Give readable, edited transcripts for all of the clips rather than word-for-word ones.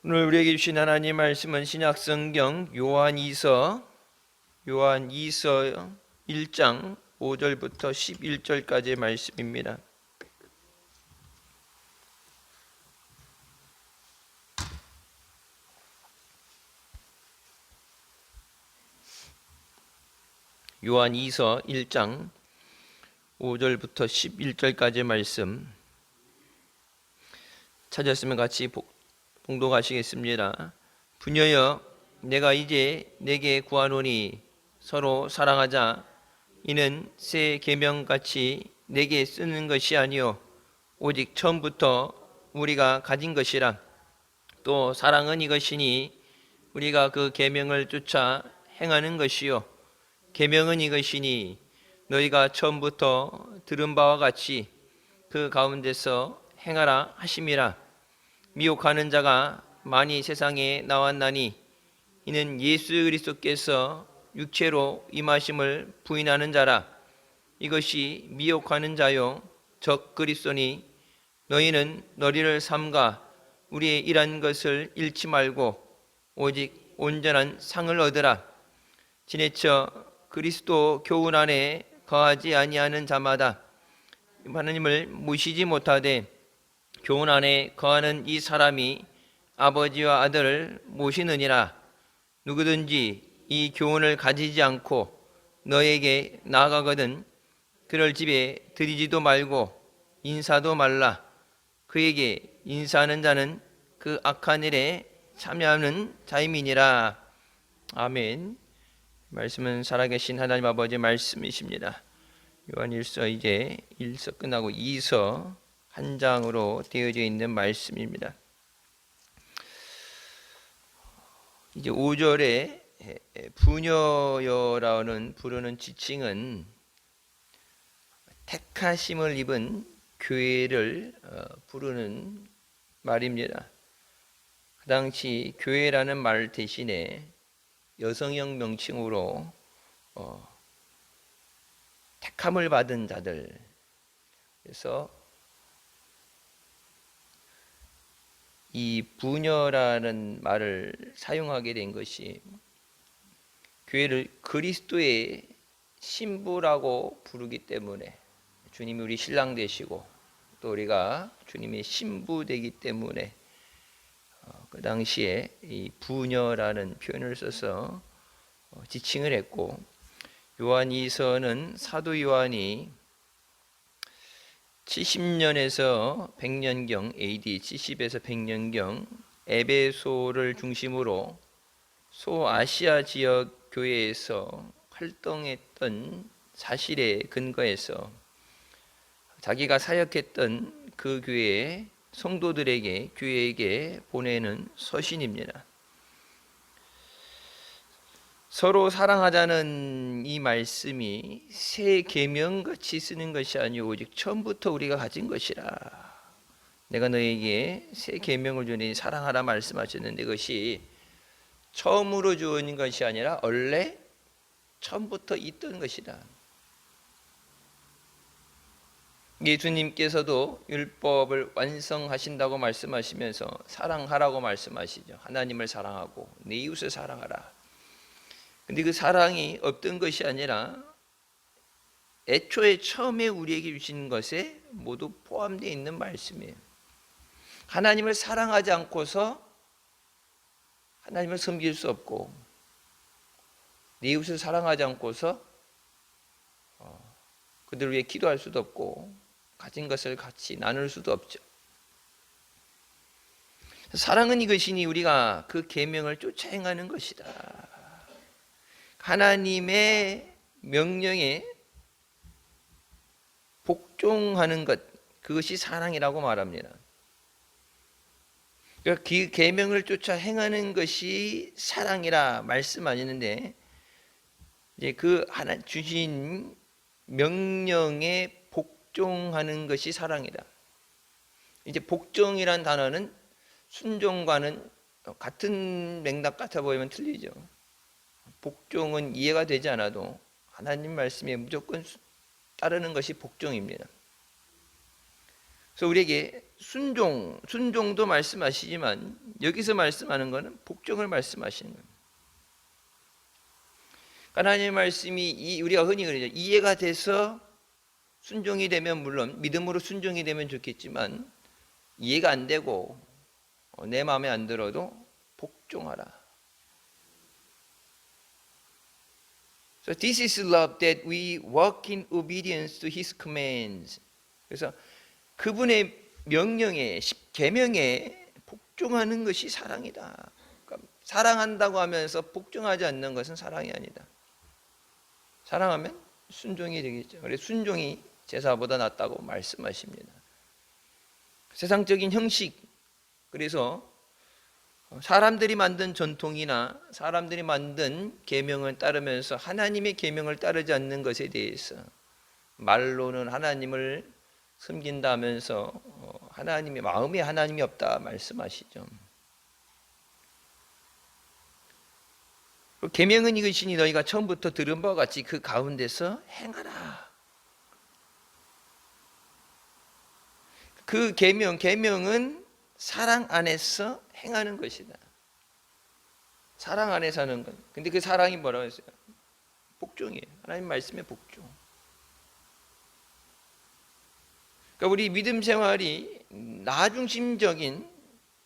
오늘 우리에게 주신 하나님 말씀은 신약성경 요한이서 1장 5절부터 11절까지의 말씀입니다. 요한이서 1장 5절부터 11절까지의 말씀 찾았으면 같이 봉독하시겠습니다. 부녀여, 내가 이제 내게 구하노니 서로 사랑하자. 이는 새 계명같이 내게 쓰는 것이 아니요 오직 처음부터 우리가 가진 것이라. 또 사랑은 이것이니 우리가 그 계명을 쫓아 행하는 것이요 계명은 이것이니 너희가 처음부터 들은 바와 같이 그 가운데서 행하라 하심이라. 미혹하는 자가 많이 세상에 나왔나니 이는 예수 그리스도께서 육체로 임하심을 부인하는 자라. 이것이 미혹하는 자요 적 그리스도니 너희는 너희를 삼가 우리의 일한 것을 잃지 말고 오직 온전한 상을 얻으라. 지내쳐 그리스도 교훈 안에 거하지 아니하는 자마다 하나님을 모시지 못하되 교훈 안에 거하는 이 사람이 아버지와 아들을 모시느니라. 누구든지 이 교훈을 가지지 않고 너에게 나아가거든 그를 집에 들이지도 말고 인사도 말라. 그에게 인사하는 자는 그 악한 일에 참여하는 자임이니라. 아멘. 말씀은 살아계신 하나님 아버지 말씀이십니다. 요한일서 이제 1서 끝나고 2서 한 장으로 되어져 있는 말씀입니다. 이제 5절에 부녀여라는 부르는 지칭은 택하심을 입은 교회를 부르는 말입니다. 그 당시 교회라는 말 대신에 여성형 명칭으로 택함을 받은 자들, 그래서 이 부녀라는 말을 사용하게 된 것이 교회를 그리스도의 신부라고 부르기 때문에, 주님이 우리 신랑 되시고 또 우리가 주님의 신부 되기 때문에 그 당시에 이 부녀라는 표현을 써서 지칭을 했고, 요한이서는 사도 요한이 70년에서 100년경 AD 70에서 100년경 에베소를 중심으로 소아시아 지역 교회에서 활동했던 사실에 근거해서 자기가 사역했던 그 교회의 성도들에게, 교회에게 보내는 서신입니다. 서로 사랑하자는 이 말씀이 새 계명같이 쓰는 것이 아니오 오직 처음부터 우리가 가진 것이라. 내가 너에게 새 계명을 주니 사랑하라 말씀하셨는데 그것이 처음으로 주어진 것이 아니라 원래 처음부터 있던 것이다. 예수님께서도 율법을 완성하신다고 말씀하시면서 사랑하라고 말씀하시죠. 하나님을 사랑하고 내 이웃을 사랑하라. 근데 그 사랑이 없던 것이 아니라 애초에 처음에 우리에게 주신 것에 모두 포함되어 있는 말씀이에요. 하나님을 사랑하지 않고서 하나님을 섬길 수 없고, 내 이웃을 사랑하지 않고서 그들을 위해 기도할 수도 없고, 가진 것을 같이 나눌 수도 없죠. 사랑은 이것이니 우리가 그 계명을 쫓아 행하는 것이다. 하나님의 명령에 복종하는 것, 그것이 사랑이라고 말합니다. 그 계명을 쫓아 행하는 것이 사랑이라 말씀하시는데, 이제 그 하나 주신 명령에 복종하는 것이 사랑이다. 이제 복종이란 단어는 순종과는 같은 맥락 같아 보이면 틀리죠. 복종은 이해가 되지 않아도 하나님 말씀에 무조건 따르는 것이 복종입니다. 그래서 우리에게 순종도 말씀하시지만 여기서 말씀하는 것은 복종을 말씀하시는 거예요. 하나님의 말씀이 우리가 흔히 그러죠. 이해가 돼서 순종이 되면 물론 믿음으로 순종이 되면 좋겠지만 이해가 안 되고 내 마음에 안 들어도 복종하라. So this is love that we walk in obedience to His commands. 그래서 그분의 명령에 계명에 복종하는 것이 사랑이다. 그러니까 사랑한다고 하면서 복종하지 않는 것은 사랑이 아니다. 사랑하면 순종이 되겠죠. 그래서 순종이 제사보다 낫다고 말씀하십니다. 세상적인 형식, 그래서 사람들이 만든 전통이나 사람들이 만든 계명을 따르면서 하나님의 계명을 따르지 않는 것에 대해서 말로는 하나님을 섬긴다 하면서 하나님의 마음에 하나님이 없다 말씀하시죠. 계명은 이것이니 너희가 처음부터 들은 바와 같이 그 가운데서 행하라. 그 계명은 사랑 안에서 행하는 것이다. 사랑 안에서 하는 것. 근데 그 사랑이 뭐라고 했어요? 복종이에요. 하나님 말씀의 복종. 그러니까 우리 믿음 생활이 나 중심적인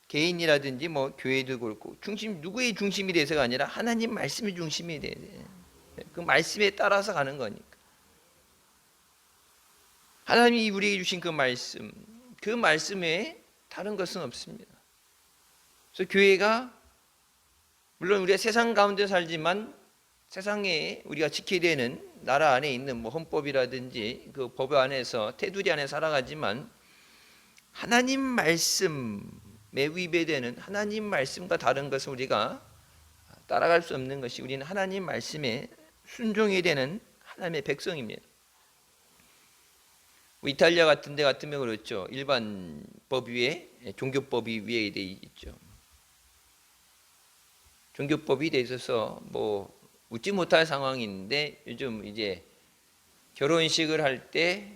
개인이라든지 뭐 교회도 그렇고 누구의 중심이 돼서가 아니라 하나님 말씀의 중심이 돼야 돼. 그 말씀에 따라서 가는 거니까. 하나님이 우리에게 주신 그 말씀에 다른 것은 없습니다. 그래서 교회가 물론 우리가 세상 가운데 살지만 세상에 우리가 지켜야 되는 나라 안에 있는 뭐 헌법이라든지 그 법 안에서 테두리 안에 살아가지만 하나님 말씀에 위배되는 하나님 말씀과 다른 것을 우리가 따라갈 수 없는 것이 우리는 하나님 말씀에 순종해야 되는 하나님의 백성입니다. 이탈리아 같은 데 같으면 그렇죠. 일반 법 위에 종교법이 위에 돼 있죠. 종교법이 돼 있어서 뭐 웃지 못할 상황인데 요즘 이제 결혼식을 할 때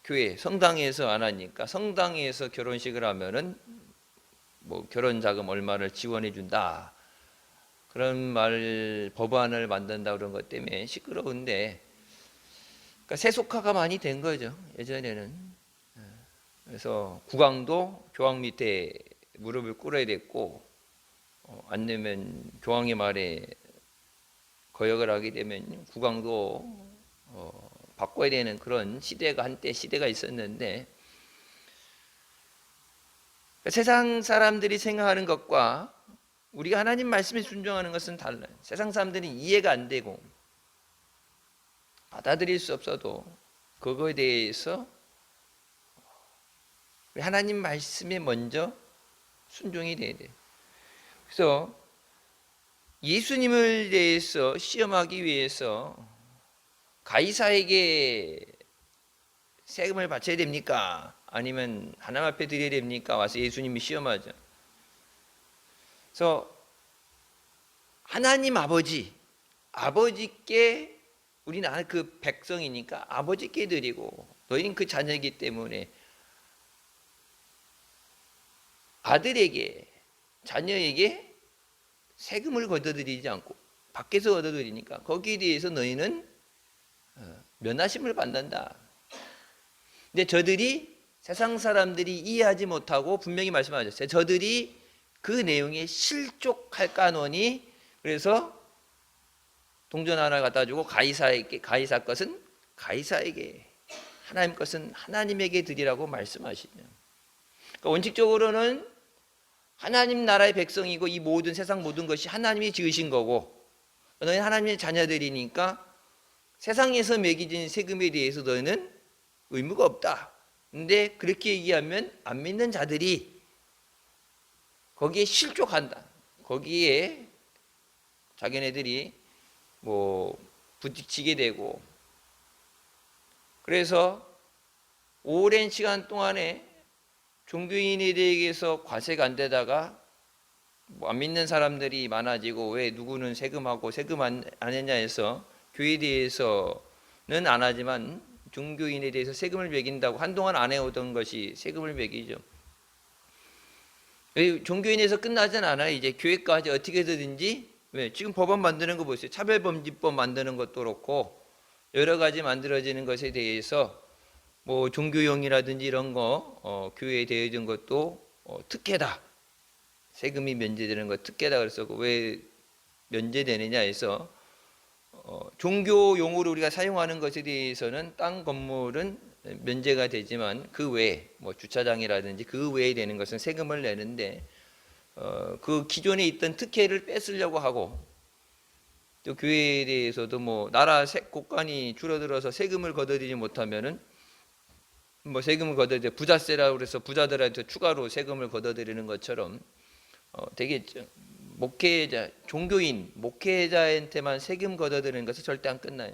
교회 성당에서 안 하니까 성당에서 결혼식을 하면은 뭐 결혼 자금 얼마를 지원해 준다. 그런 법안을 만든다 그런 것 때문에 시끄러운데 그러니까 세속화가 많이 된 거죠. 예전에는. 그래서 국왕도 교황 밑에 무릎을 꿇어야 됐고 안 되면 교황의 말에 거역을 하게 되면 국왕도 바꿔야 되는 그런 한때 시대가 있었는데 세상 사람들이 생각하는 것과 우리가 하나님 말씀에 순종하는 것은 달라요. 세상 사람들이 이해가 안 되고 받아들일 수 없어도 그거에 대해서 하나님 말씀에 먼저 순종이 돼야 돼요. 그래서 예수님을 대해서 시험하기 위해서 가이사에게 세금을 바쳐야 됩니까? 아니면 하나님 앞에 드려야 됩니까? 와서 예수님이 시험하죠. 그래서 하나님 아버지께 우리는 그 백성이니까 아버지께 드리고 너희는 그 자녀이기 때문에 자녀에게 세금을 걷어들이지 않고 밖에서 걷어들이니까 거기에 대해서 너희는 면하심을 받는다. 근데 저들이 세상 사람들이 이해하지 못하고 분명히 말씀하셨어요. 저들이 그 내용에 실족할까노니 그래서 동전 하나 갖다 주고 가이사 것은 가이사에게 하나님 것은 하나님에게 드리라고 말씀하시죠. 그러니까 원칙적으로는 하나님 나라의 백성이고 이 세상 모든 것이 하나님이 지으신 거고 너희는 하나님의 자녀들이니까 세상에서 매기진 세금에 대해서 너희는 의무가 없다. 근데 그렇게 얘기하면 안 믿는 자들이 거기에 실족한다. 거기에 자기네들이 뭐 부딪히게 되고 그래서 오랜 시간 동안에 종교인에게서 과세가 안 되다가 안 믿는 사람들이 많아지고 왜 누구는 세금하고 세금 안 했냐 해서 교회에 대해서는 안 하지만 종교인에 대해서 세금을 매긴다고 한동안 안 해오던 것이 세금을 매기죠. 종교인에서 끝나진 않아요. 이제 교회까지 어떻게 해서든지, 왜 지금 법안 만드는 거 보세요. 차별금지법 만드는 것도 그렇고 여러 가지 만들어지는 것에 대해서 뭐 종교용이라든지 이런 거 교회에 대해진 것도 특혜다. 세금이 면제되는 거 특혜다. 그래서 왜 면제되느냐 해서 종교용으로 우리가 사용하는 것에 대해서는 땅 건물은 면제가 되지만 그 외에 뭐 주차장이라든지 그 외에 되는 것은 세금을 내는데 그 기존에 있던 특혜를 뺏으려고 하고 또 교회에 대해서도 뭐 나라 곳간이 줄어들어서 세금을 걷어들이지 못하면은 뭐 세금을 걷어들여 부자세라고 그래서 부자들한테 추가로 세금을 걷어들이는 것처럼 되겠죠. 목회자, 종교인, 목회자한테만 세금 걷어들이는 것은 절대 안 끝나요.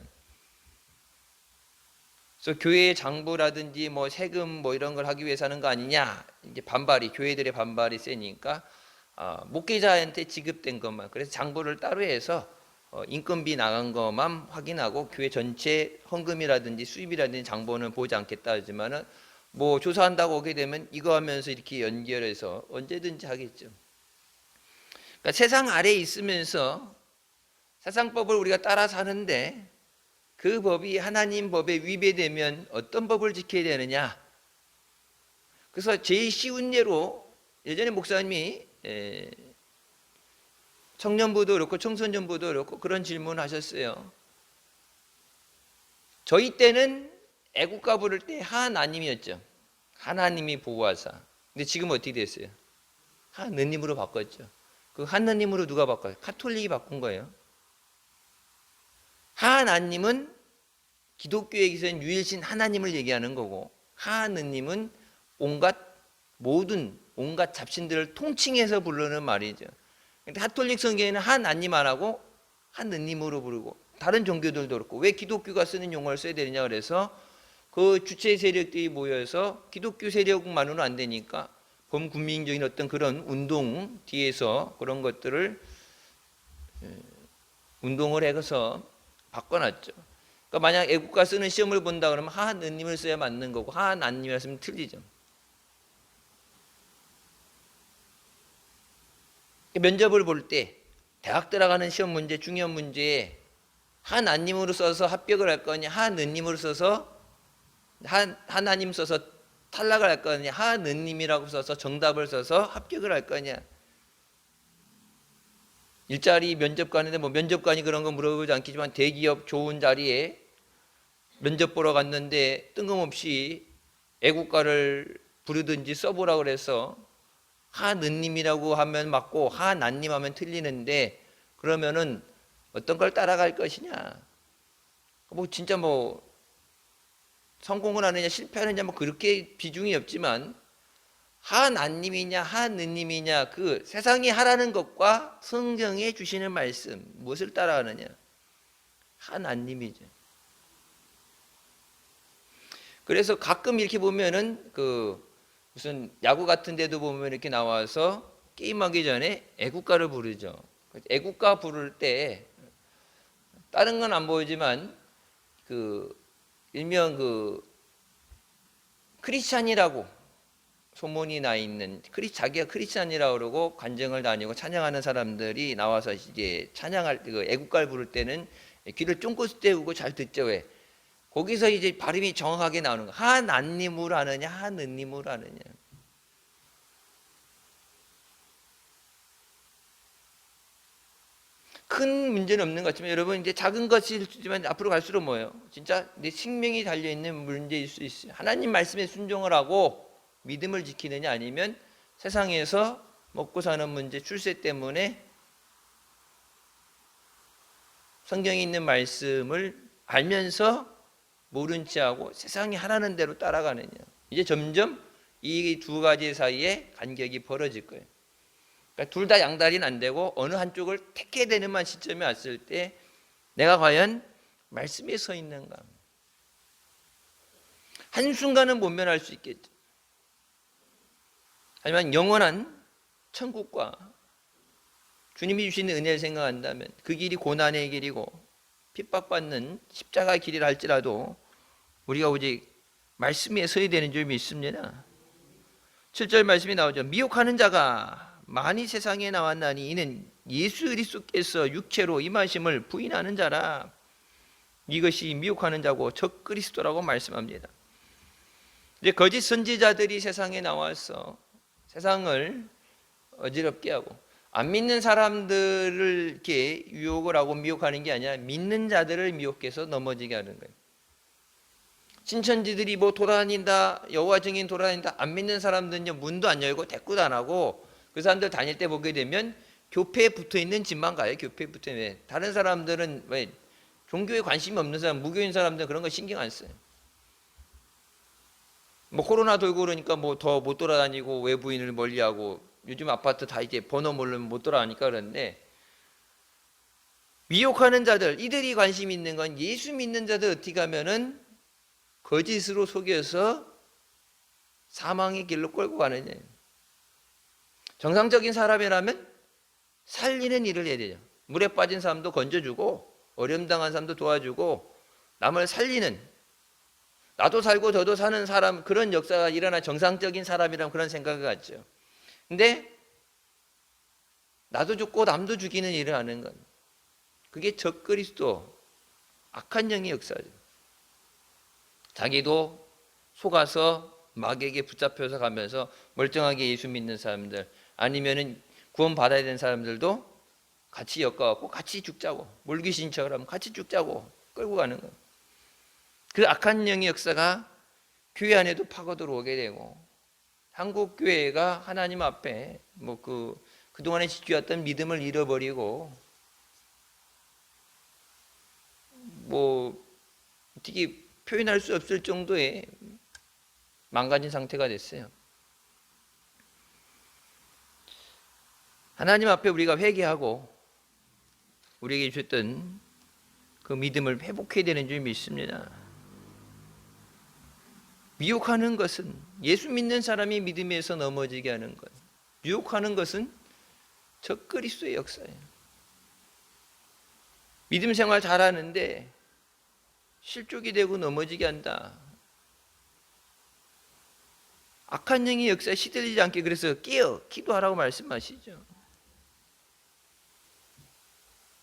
그래서 교회의 장부라든지 뭐 세금 뭐 이런 걸 하기 위해서 하는 거 아니냐, 이제 반발이 교회들의 반발이 세니까 목회자한테 지급된 것만, 그래서 장부를 따로 해서 인건비 나간 것만 확인하고 교회 전체 헌금이라든지 수입이라든지 장부는 보지 않겠다 하지만은 뭐 조사한다고 오게 되면 이거 하면서 이렇게 연결해서 언제든지 하겠죠. 그러니까 세상 아래에 있으면서 세상법을 우리가 따라 사는데 그 법이 하나님 법에 위배되면 어떤 법을 지켜야 되느냐. 그래서 제일 쉬운 예로 예전에 목사님이 청년부도 그렇고 청소년부도 그렇고 그런 질문을 하셨어요. 저희 때는 애국가 부를 때 하나님이었죠. 하나님이 보호하사. 근데 지금 어떻게 됐어요? 하느님으로 바꿨죠. 그 하느님으로 누가 바꿔요? 카톨릭이 바꾼 거예요. 하나님은 기독교에게서는 유일신 하나님을 얘기하는 거고 하느님은 온갖 잡신들을 통칭해서 부르는 말이죠. 근데 가톨릭 성경에는 하나님 안 하고 하느님으로 부르고 다른 종교들도 그렇고 왜 기독교가 쓰는 용어를 써야 되느냐 그래서 그 주체 세력들이 모여서 기독교 세력만으로는 안 되니까 범국민적인 어떤 그런 운동 뒤에서 그런 것들을 운동을 해서 바꿔놨죠. 그러니까 만약 애국가 쓰는 시험을 본다 그러면 하느님을 써야 맞는 거고 하나님이라 쓰면 틀리죠. 면접을 볼 때 대학 들어가는 시험 문제 중요한 문제에 하나님으로 써서 합격을 할 거냐 하느님으로 써서 하나님 써서 탈락을 할 거냐 하느님이라고 써서 정답을 써서 합격을 할 거냐. 일자리 면접 가는데 뭐 면접관이 그런 거 물어보지 않겠지만 대기업 좋은 자리에 면접 보러 갔는데 뜬금없이 애국가를 부르든지 써보라고 그래서 하느님이라고 하면 맞고 하나님 하면 틀리는데 그러면은 어떤 걸 따라갈 것이냐. 뭐 진짜 뭐 성공을 하느냐 실패하느냐 뭐 그렇게 비중이 없지만 하나님이냐 하느님이냐 그 세상이 하라는 것과 성경에 주시는 말씀 무엇을 따라가느냐. 하나님이죠. 그래서 가끔 이렇게 보면은 그 무슨 야구 같은 데도 보면 이렇게 나와서 게임하기 전에 애국가를 부르죠. 애국가 부를 때 다른 건 안 보이지만 그 일명 그 크리스찬이라고 소문이 나 있는 자기가 크리스찬이라고 그러고 관정을 다니고 찬양하는 사람들이 나와서 이제 찬양할 때 그 애국가를 부를 때는 귀를 쫑긋 세우고 잘 듣죠. 왜? 거기서 이제 발음이 정확하게 나오는 거. 하나님으로 하느냐 하느님으로 하느냐. 큰 문제는 없는 것 같지만 여러분 이제 작은 것이지만 앞으로 갈수록 뭐예요? 진짜 내 생명이 달려있는 문제일 수 있어요. 하나님 말씀에 순종을 하고 믿음을 지키느냐 아니면 세상에서 먹고 사는 문제 출세 때문에 성경에 있는 말씀을 알면서 모른 체하고 세상이 하라는 대로 따라가느냐. 이제 점점 이 두 가지 사이에 간격이 벌어질 거예요. 그러니까 둘 다 양다리는 안 되고 어느 한쪽을 택해야 되는 만 시점이 왔을 때 내가 과연 말씀에 서 있는가. 한순간은 못 면할 수 있겠죠. 하지만 영원한 천국과 주님이 주시는 은혜를 생각한다면 그 길이 고난의 길이고 핍박받는 십자가의 길이라 할지라도 우리가 오직 말씀에 서야 되는 줄 믿습니다. 7절 말씀이 나오죠. 미혹하는 자가 많이 세상에 나왔나니 이는 예수 그리스도께서 육체로 임하심을 부인하는 자라. 이것이 미혹하는 자고 적그리스도라고 말씀합니다. 이제 거짓 선지자들이 세상에 나와서 세상을 어지럽게 하고 안 믿는 사람들을 이렇게 유혹을 하고 미혹하는 게 아니라 믿는 자들을 미혹해서 넘어지게 하는 거예요. 신천지들이 뭐 돌아다닌다, 여호와 증인 돌아다닌다, 안 믿는 사람들은 문도 안 열고 대꾸도 안 하고 그 사람들 다닐 때 보게 되면 교회에 붙어 있는 집만 가요. 교회에 붙어 있는. 다른 사람들은 왜 종교에 관심이 없는 사람, 무교인 사람들은 그런 거 신경 안 써요. 뭐 코로나 돌고 그러니까 뭐 더 못 돌아다니고 외부인을 멀리하고 요즘 아파트 다 이제 번호 모르면 못 돌아가니까 그러는데, 미혹하는 자들, 이들이 관심 있는 건 예수 믿는 자들 어떻게 하면은 거짓으로 속여서 사망의 길로 끌고 가느냐. 정상적인 사람이라면 살리는 일을 해야 되죠. 물에 빠진 사람도 건져주고 어려움 당한 사람도 도와주고 남을 살리는, 나도 살고 저도 사는 사람, 그런 역사가 일어나 정상적인 사람이라면 그런 생각을 갖죠. 근데 나도 죽고 남도 죽이는 일을 하는 건 그게 적그리스도, 악한 영의 역사죠. 자기도 속아서 마귀에게 붙잡혀서 가면서 멀쩡하게 예수 믿는 사람들, 아니면은 구원 받아야 되는 사람들도 같이 엮어갖고 같이 죽자고, 물귀신 척을 하면 같이 죽자고 끌고 가는 거예요. 그 악한 영의 역사가 교회 안에도 파고 들어오게 되고, 한국 교회가 하나님 앞에 뭐 그동안에 지켜왔던 믿음을 잃어버리고 뭐 어떻게 표현할 수 없을 정도의 망가진 상태가 됐어요. 하나님 앞에 우리가 회개하고 우리에게 주셨던 그 믿음을 회복해야 되는 줄 믿습니다. 미혹하는 것은, 예수 믿는 사람이 믿음에서 넘어지게 하는 것, 유혹하는 것은 적그리스도의 역사예요. 믿음 생활 잘하는데 실족이 되고 넘어지게 한다. 악한 영의 역사에 시들리지 않게 그래서 깨어 기도하라고 말씀하시죠.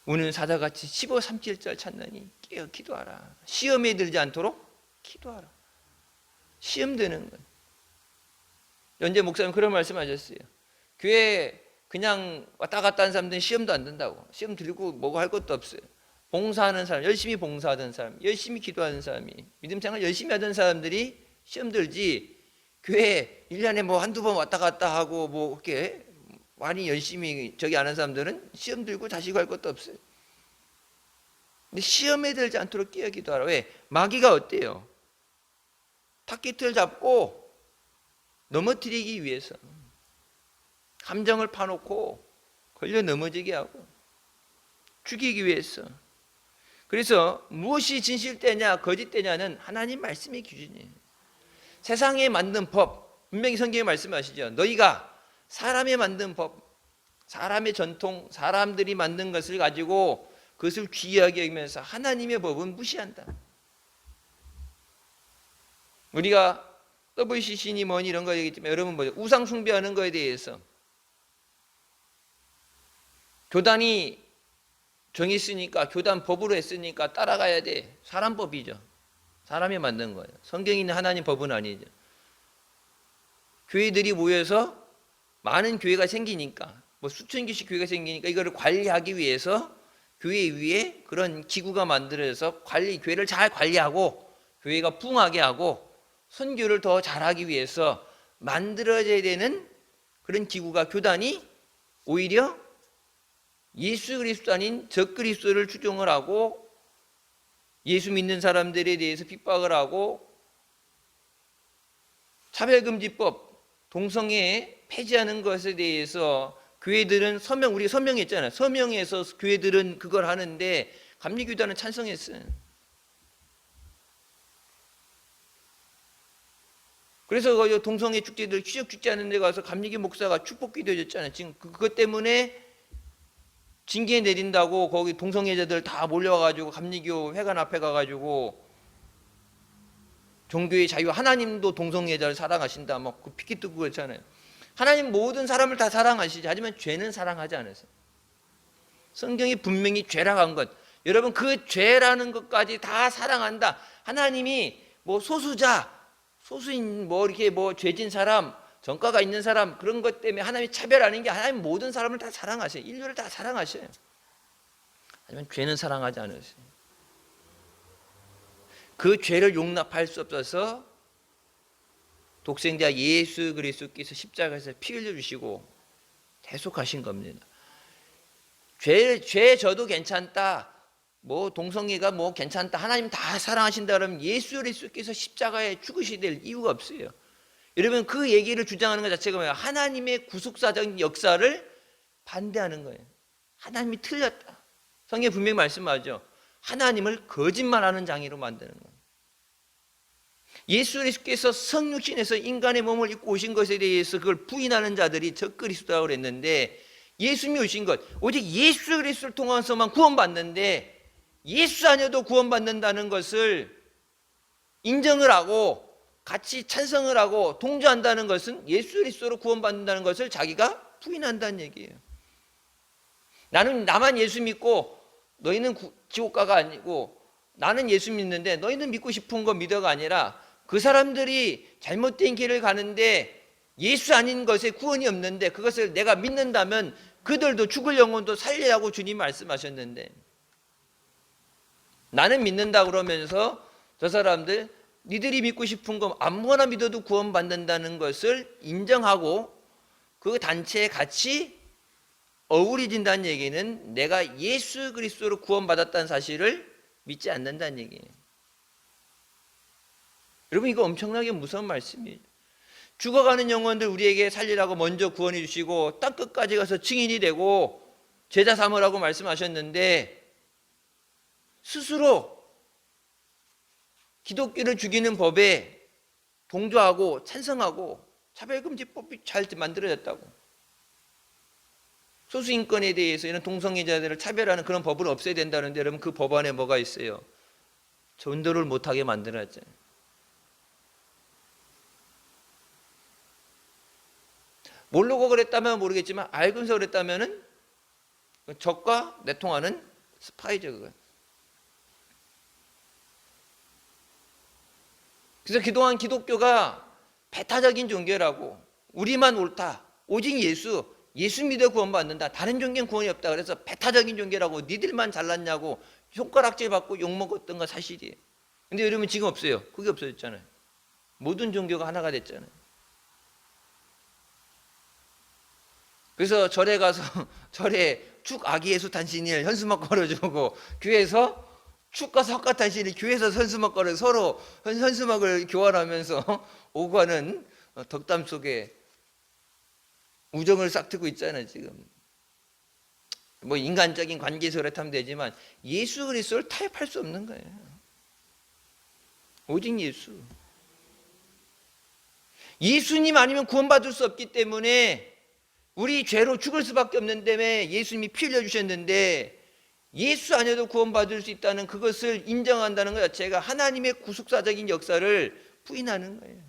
우는 사자같이 15:37절 찾느니 깨어 기도하라. 시험에 들지 않도록 기도하라. 시험 드는 것. 연재 목사님 그런 말씀하셨어요. 교회 그냥 왔다 갔다 하는 사람들은 시험도 안 든다고. 시험 들고 뭐고 할 것도 없어요. 봉사하는 사람, 열심히 봉사하던 사람, 열심히 기도하는 사람이, 믿음 생활 열심히 하던 사람들이 시험 들지, 교회 1년에 뭐 한두 번 왔다 갔다 하고 뭐 이렇게 많이 열심히 저기 하는 사람들은 시험 들고 자시고 할 것도 없어요. 근데 시험에 들지 않도록 깨어 기도하라. 왜? 마귀가 어때요? 타깃을 잡고 넘어뜨리기 위해서 감정을 파놓고 걸려 넘어지게 하고 죽이기 위해서. 그래서 무엇이 진실되냐 거짓되냐는 하나님 말씀의 기준이에요. 세상에 만든 법, 분명히 성경에 말씀하시죠. 너희가 사람이 만든 법, 사람의 전통, 사람들이 만든 것을 가지고 그것을 귀하게 여기면서 하나님의 법은 무시한다. 우리가 WCC니 뭐니 이런 거 얘기했지만 여러분 뭐죠? 우상 숭배하는 거에 대해서 교단이 정했으니까, 교단 법으로 했으니까 따라가야 돼. 사람 법이죠. 사람이 만든 거예요. 성경에 있는 하나님 법은 아니죠. 교회들이 모여서 많은 교회가 생기니까, 뭐 수천 개씩 교회가 생기니까 이거를 관리하기 위해서 교회 위에 그런 기구가 만들어져서 교회를 잘 관리하고 교회가 부흥하게 하고 선교를 더 잘하기 위해서 만들어져야 되는 그런 기구가, 교단이 오히려 예수 그리스도 아닌 적그리스도를 추종을 하고 예수 믿는 사람들에 대해서 핍박을 하고 차별금지법, 동성애 폐지하는 것에 대해서 교회들은 우리 서명했잖아요. 서명해서 교회들은 그걸 하는데 감리교단은 찬성했어요. 그래서 동성애 축제들 취역 축제 하는 데 가서 감리교 목사가 축복 기도해줬잖아요. 지금 그것 때문에 징계 내린다고 거기 동성애자들 다 몰려와가지고 감리교 회관 앞에 가가지고 종교의 자유, 하나님도 동성애자를 사랑하신다, 뭐 피키 뜨고 그렇잖아요. 하나님 모든 사람을 다 사랑하시지. 하지만 죄는 사랑하지 않으세요. 성경이 분명히 죄라고 한 것, 여러분 그 죄라는 것까지 다 사랑한다. 하나님이 뭐 소수자, 소수인 뭐 이렇게 뭐 죄진 사람, 전과가 있는 사람, 그런 것 때문에 하나님이 차별하는 게, 하나님 모든 사람을 다 사랑하셔요. 인류를 다 사랑하셔요. 하지만 죄는 사랑하지 않으세요. 그 죄를 용납할 수 없어서 독생자 예수 그리스도께서 십자가에서 피 흘려주시고 대속하신 겁니다. 죄 져도 괜찮다, 뭐 동성애가 뭐 괜찮다, 하나님 다 사랑하신다 그러면 예수 그리스도께서 십자가에 죽으셔야 될 이유가 없어요. 여러분 그 얘기를 주장하는 것 자체가 뭐예요? 하나님의 구속사적인 역사를 반대하는 거예요. 하나님이 틀렸다. 성경에 분명히 말씀하죠. 하나님을 거짓말하는 장애로 만드는 거예요. 예수 그리스도께서 성육신에서 인간의 몸을 입고 오신 것에 대해서 그걸 부인하는 자들이 적그리스도라고 그랬는데, 예수님이 오신 것, 오직 예수 그리스도를 통해서만 구원받는데 예수 아니어도 구원받는다는 것을 인정을 하고 같이 찬성을 하고 동조한다는 것은 예수 그리스도로 구원받는다는 것을 자기가 부인한다는 얘기예요. 나만 예수 믿고 너희는 지옥가가 아니고, 나는 예수 믿는데 너희는 믿고 싶은 거 믿어가 아니라, 그 사람들이 잘못된 길을 가는데 예수 아닌 것에 구원이 없는데 그것을 내가 믿는다면 그들도 죽을 영혼도 살리라고 주님 말씀하셨는데, 나는 믿는다 그러면서 저 사람들 니들이 믿고 싶은 거 아무거나 믿어도 구원받는다는 것을 인정하고 그 단체에 같이 어우러진다는 얘기는 내가 예수 그리스도로 구원받았다는 사실을 믿지 않는다는 얘기예요. 여러분 이거 엄청나게 무서운 말씀이에요. 죽어가는 영혼들 우리에게 살리라고 먼저 구원해 주시고 땅 끝까지 가서 증인이 되고 제자 삼으라고 말씀하셨는데, 스스로 기독교를 죽이는 법에 동조하고 찬성하고 차별금지법이 잘 만들어졌다고, 소수인권에 대해서 이런 동성애자들을 차별하는 그런 법을 없애야 된다는데, 여러분 그 법안에 뭐가 있어요? 전도를 못하게 만들었죠. 모르고 그랬다면 모르겠지만 알고서 그랬다면은 적과 내통하는 스파이죠 그거. 그래서 그동안 기독교가 배타적인 종교라고, 우리만 옳다, 오직 예수 믿어 구원받는다, 다른 종교는 구원이 없다, 그래서 배타적인 종교라고 니들만 잘났냐고 손가락질 받고 욕먹었던 건 사실이에요. 근데 여러분 지금 없어요. 그게 없어졌잖아요. 모든 종교가 하나가 됐잖아요. 그래서 절에 가서 절에 축 아기 예수 탄신일 현수막 걸어주고, 교회에서 축과 석가 탄신일 교회에서 현수막 걸어 서로 현수막을 교환하면서 오고 가는 덕담 속에 우정을 싹트고 있잖아요. 지금 뭐 인간적인 관계에서 그렇다면 되지만 예수 그리스도를 타협할 수 없는 거예요. 오직 예수님 아니면 구원받을 수 없기 때문에 우리 죄로 죽을 수밖에 없는 데에 예수님이 피 흘려주셨는데, 예수 아니어도 구원받을 수 있다는 그것을 인정한다는 것 자체가 하나님의 구속사적인 역사를 부인하는 거예요.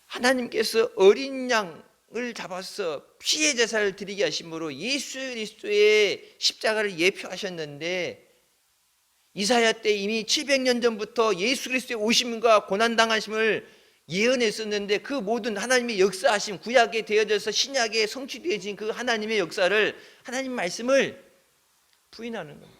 하나님께서 어린 양을 잡아서 피의 제사를 드리게 하심으로 예수 그리스도의 십자가를 예표하셨는데, 이사야 때 이미 700년 전부터 예수 그리스도의 오심과 고난당하심을 예언했었는데, 그 모든 하나님의 역사하심, 구약에 되어져서 신약에 성취되어진 그 하나님의 역사를, 하나님 말씀을 부인하는 거예요.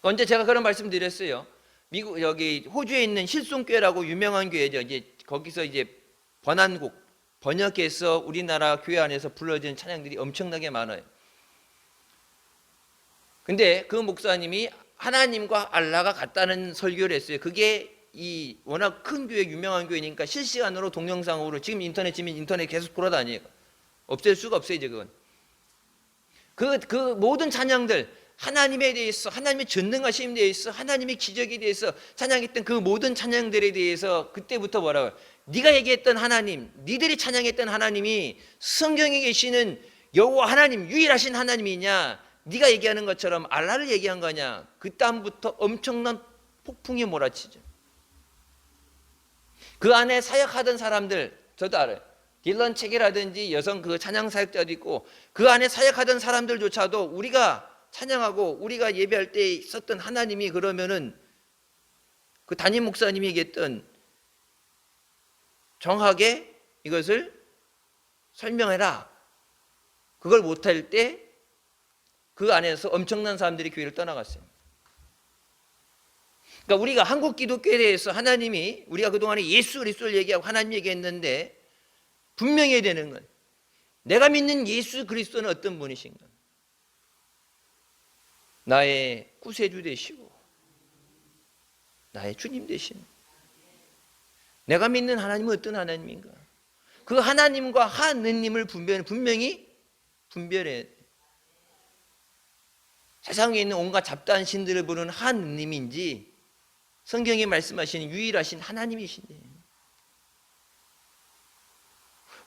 언제 제가 그런 말씀 드렸어요. 미국 여기 호주에 있는 힐송교회라고 유명한 교회죠. 이제 거기서 이제 번안곡 번역해서 우리나라 교회 안에서 불러지는 찬양들이 엄청나게 많아요. 근데 그 목사님이 하나님과 알라가 같다는 설교를 했어요. 그게 이 워낙 큰 교회, 유명한 교회니까 실시간으로 동영상으로 지금 인터넷 치면 인터넷 계속 돌아다니요. 없앨 수가 없어요, 그건. 그 모든 찬양들, 하나님에 대해서, 하나님의 전능하심에 대해서, 하나님의 기적에 대해서 찬양했던 그 모든 찬양들에 대해서 그때부터 뭐라고요? 네가 얘기했던 하나님, 니들이 찬양했던 하나님이 성경에 계시는 여호와 하나님, 유일하신 하나님이냐? 네가 얘기하는 것처럼 알라를 얘기한 거냐? 그 다음부터 엄청난 폭풍이 몰아치죠. 그 안에 사역하던 사람들, 저도 알아요. 딜런 책이라든지 여성 그 찬양 사역자도 있고, 그 안에 사역하던 사람들조차도 우리가 찬양하고 우리가 예배할 때 썼던 하나님이 그러면은 그 담임 목사님이 얘기했던 정확하게 이것을 설명해라. 그걸 못할 때 그 안에서 엄청난 사람들이 교회를 떠나갔어요. 그러니까 우리가 한국 기독교에 대해서 하나님이, 우리가 그동안에 예수 그리스도를 얘기하고 하나님 얘기했는데, 분명히 해야 되는 건 내가 믿는 예수 그리스도는 어떤 분이신가? 나의 구세주 되시고 나의 주님 되신, 내가 믿는 하나님은 어떤 하나님인가? 그 하나님과 하느님을 분명히 분별해야 돼. 세상에 있는 온갖 잡다한 신들을 부르는 하느님인지 성경에 말씀하시는 유일하신 하나님이신데,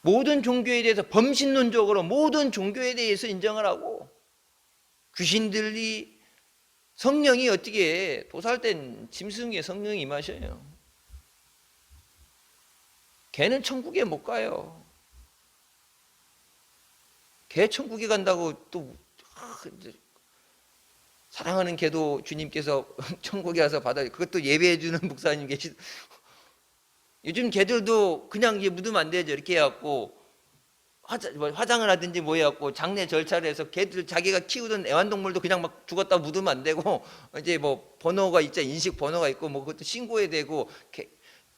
모든 종교에 대해서 범신론적으로 모든 종교에 대해서 인정을 하고, 귀신들이, 성령이 어떻게 도살된 짐승에 성령이 임하셔요. 개는 천국에 못 가요. 개 천국에 간다고 또 사랑하는 개도 주님께서 천국에 와서 받아, 그것도 예배해 주는 목사님 계시. 요즘 개들도 그냥 묻으면 안 되죠. 이렇게 해갖고 화장을 하든지 뭐 해갖고 장례 절차를 해서, 개들 자기가 키우던 애완동물도 그냥 막 죽었다 묻으면 안 되고, 이제 뭐 번호가 있자, 인식 번호가 있고 뭐 그것도 신고해야 되고,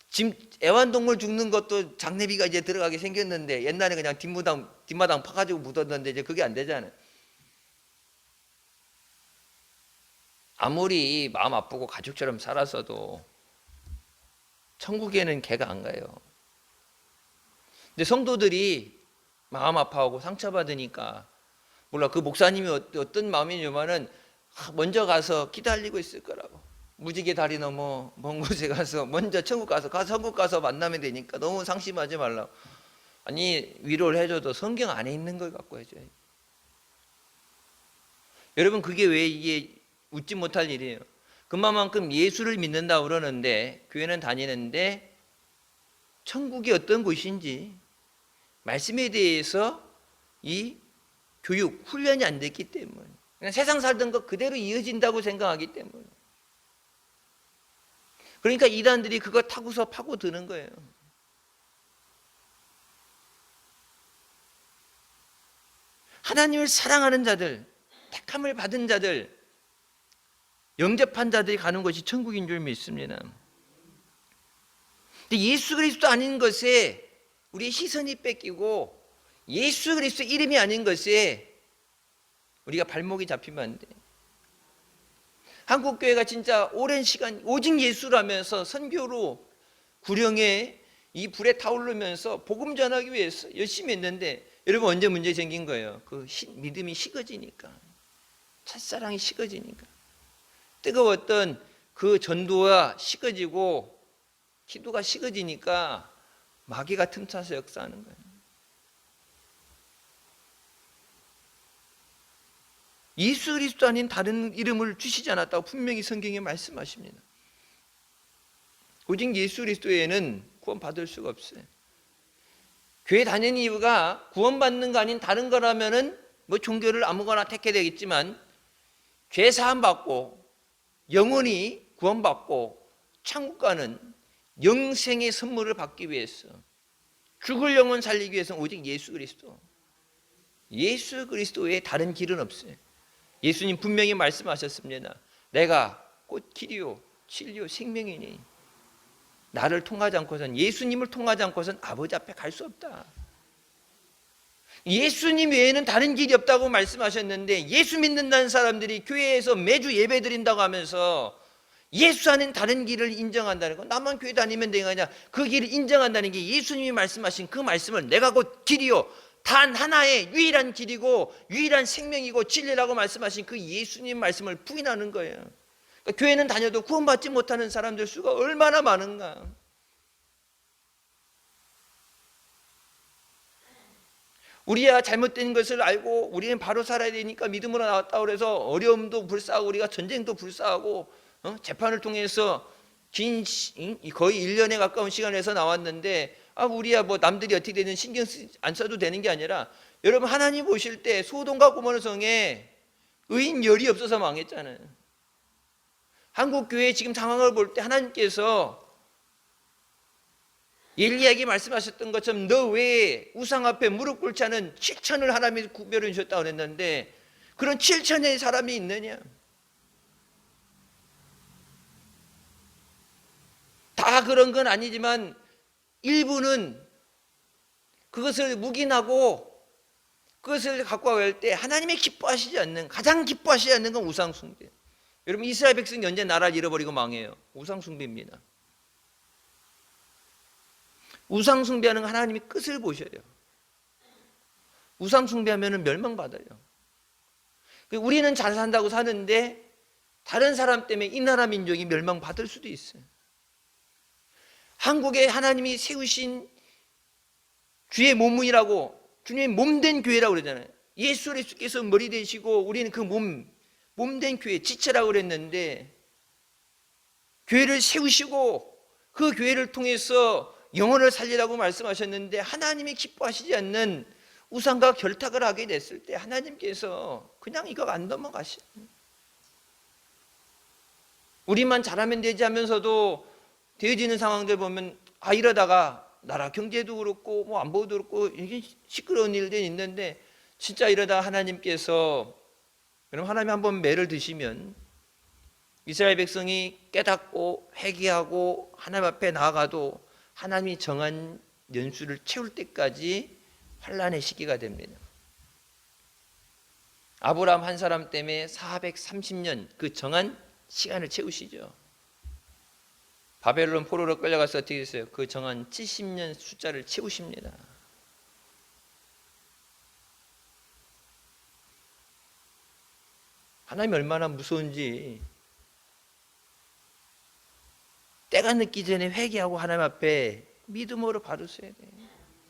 지금 애완동물 죽는 것도 장례비가 이제 들어가게 생겼는데, 옛날에 그냥 뒷마당 파가지고 묻었는데 이제 그게 안 되잖아요. 아무리 마음 아프고 가족처럼 살았어도 천국에는 개가 안 가요. 근데 성도들이 마음 아파하고 상처받으니까, 몰라 그 목사님이 어떤 마음이냐면은 먼저 가서 기다리고 있을 거라고. 무지개 다리 넘어 먼 곳에 가서 먼저 천국 가서 만나면 되니까 너무 상심하지 말라고. 아니, 위로를 해줘도 성경 안에 있는 걸 갖고 해줘요. 여러분, 그게 왜 이게 웃지 못할 일이에요. 그만큼 예수를 믿는다 그러는데, 교회는 다니는데 천국이 어떤 곳인지 말씀에 대해서 이 교육, 훈련이 안 됐기 때문에, 그냥 세상 살던 것 그대로 이어진다고 생각하기 때문에, 그러니까 이단들이 그거 타고서 파고드는 거예요. 하나님을 사랑하는 자들, 택함을 받은 자들, 영접한 자들이 가는 것이 천국인 줄 믿습니다. 근데 예수 그리스도 아닌 것에 우리의 시선이 뺏기고, 예수 그리스도 이름이 아닌 것에 우리가 발목이 잡히면 안 돼. 한국교회가 진짜 오랜 시간 오직 예수라면서 선교로 구령에 이 불에 타오르면서 복음 전하기 위해서 열심히 했는데, 여러분 언제 문제 생긴 거예요? 그 믿음이 식어지니까, 첫사랑이 식어지니까, 뜨거웠던 그 전도가 식어지고 기도가 식어지니까 마귀가 틈타서 역사하는 거예요. 예수 그리스도 아닌 다른 이름을 주시지 않았다고 분명히 성경에 말씀하십니다. 오직 예수 그리스도에는 구원받을 수가 없어요. 교회 다니는 이유가 구원받는 거 아닌 다른 거라면은 뭐 종교를 아무거나 택해야 되겠지만, 죄 사함 받고 영원히 구원받고 천국 가는 영생의 선물을 받기 위해서, 죽을 영혼 살리기 위해서는 오직 예수 그리스도, 예수 그리스도 외에 다른 길은 없어요. 예수님 분명히 말씀하셨습니다. 내가 곧 길이요 진리요 생명이니 나를 통하지 않고선, 예수님을 통하지 않고선 아버지 앞에 갈 수 없다. 예수님 외에는 다른 길이 없다고 말씀하셨는데, 예수 믿는다는 사람들이 교회에서 매주 예배 드린다고 하면서 예수 아닌 다른 길을 인정한다는 거, 나만 교회 다니면 되느냐, 그 길을 인정한다는 게 예수님이 말씀하신 그 말씀을 내가 곧 길이요 단 하나의 유일한 길이고 유일한 생명이고 진리라고 말씀하신 그 예수님 말씀을 부인하는 거예요. 그러니까 교회는 다녀도 구원받지 못하는 사람들 수가 얼마나 많은가. 우리야 잘못된 것을 알고 우리는 바로 살아야 되니까 믿음으로 나왔다 그래서 어려움도 불사하고 우리가 전쟁도 불사하고 재판을 통해서 거의 1년에 가까운 시간에서 나왔는데 우리야 뭐 남들이 어떻게 되는 신경 안 써도 되는 게 아니라 여러분 하나님 보실 때 소돔과 고모라 성에 의인 열이 없어서 망했잖아요. 한국 교회 지금 상황을 볼 때 하나님께서 엘리야에게 말씀하셨던 것처럼 너 외에 우상 앞에 무릎 꿇지 않은 7천을 하나님이 구별해 주셨다고 그랬는데 그런 7천의 사람이 있느냐? 다 그런 건 아니지만 일부는 그것을 묵인하고 그것을 갖고 갈 때 하나님이 기뻐하시지 않는, 가장 기뻐하시지 않는 건 우상 숭배. 여러분 이스라엘 백성이 언제 나라를 잃어버리고 망해요? 우상 숭배입니다. 우상 숭배하는 하나님이 끝을 보셔요. 우상 숭배하면 멸망받아요. 우리는 잘 산다고 사는데 다른 사람 때문에 이 나라 민족이 멸망받을 수도 있어요. 한국에 하나님이 세우신 주의 몸문이라고, 주님의 몸된 교회라고 그러잖아요. 예수 그리스도께서 머리 되시고 우리는 그 몸된 교회, 지체라고 그랬는데 교회를 세우시고 그 교회를 통해서 영혼을 살리라고 말씀하셨는데 하나님이 기뻐하시지 않는 우상과 결탁을 하게 됐을 때 하나님께서 그냥 이거 안 넘어가시죠. 우리만 잘하면 되지 하면서도 되어지는 상황들 보면 이러다가 나라 경제도 그렇고 뭐 안보도 그렇고 이게 시끄러운 일들이 있는데 진짜 이러다 하나님께서, 여러분 하나님 한번 매를 드시면 이스라엘 백성이 깨닫고 회개하고 하나님 앞에 나아가도 하나님이 정한 연수를 채울 때까지 환난의 시기가 됩니다. 아브라함 한 사람 때문에 430년 그 정한 시간을 채우시죠. 바벨론 포로로 끌려가서 어떻게 됐어요? 그 정한 70년 숫자를 채우십니다. 하나님이 얼마나 무서운지 때가 늦기 전에 회개하고 하나님 앞에 믿음으로 바로 서야 돼.